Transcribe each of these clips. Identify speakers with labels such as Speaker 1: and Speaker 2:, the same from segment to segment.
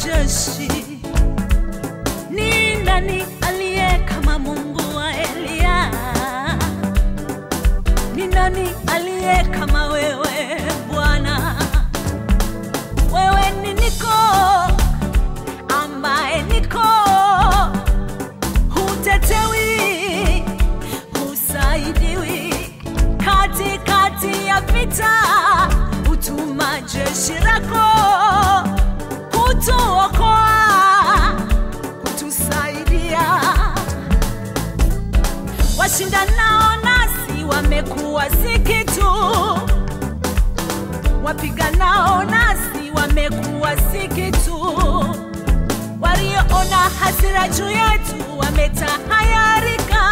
Speaker 1: majeshi. Ni nani aliye kama Mungu wa Elia? Ni nani aliye kama wewe Bwana? Wewe ni niko ambaye niko, hutetewi, husaidiwi katikati ya vita, utuma jeshi lako kutuokoa, kutusaidia. Washindanao nasi wamekuwa si kitu, wapiganao nasi wamekuwa si kitu. Walioona hasira juu yetu wametahayarika,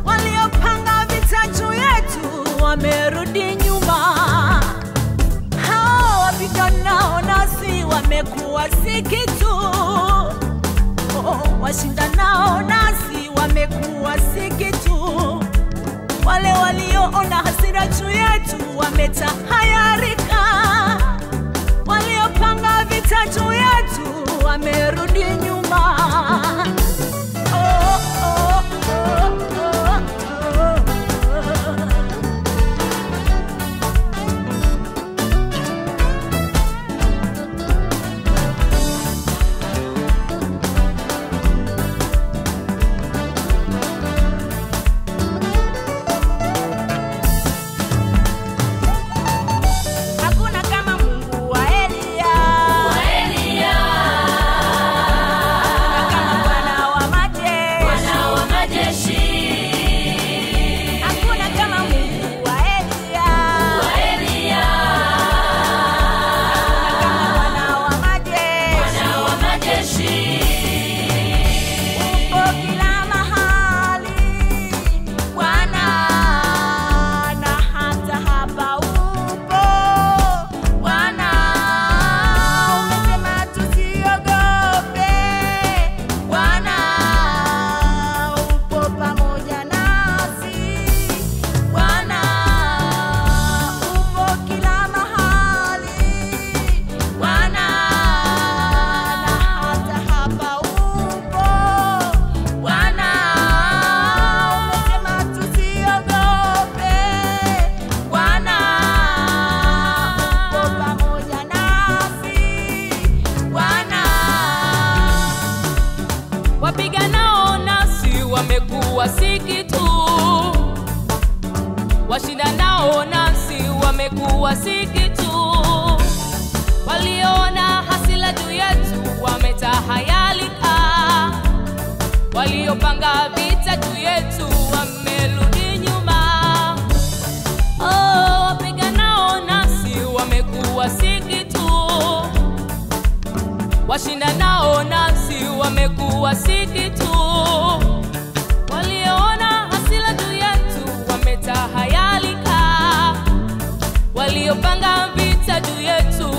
Speaker 1: waliopanga vita juu yetu wamerudi nyuma. Hao wapiganao nasi wamekuwa si kitu, washindanao nasi wamekuwa si kitu. Wale walioona hasira juu yetu wametahayarika, waliopanga vita juu yetu wamerudi nyuma. Wapiganao nasi wamekuwa si kitu, washindanao nasi wamekuwa si kitu. Waliona hasira juu yetu wametahayarika, waliopanga vita juu yetu wamerudi nyuma. Wapiganao nasi wamekuwa si kitu, washindanao nasi wamekuwa si kitu. Waliona hasira juu yetu wametahayarika, waliopanga vita juu yetu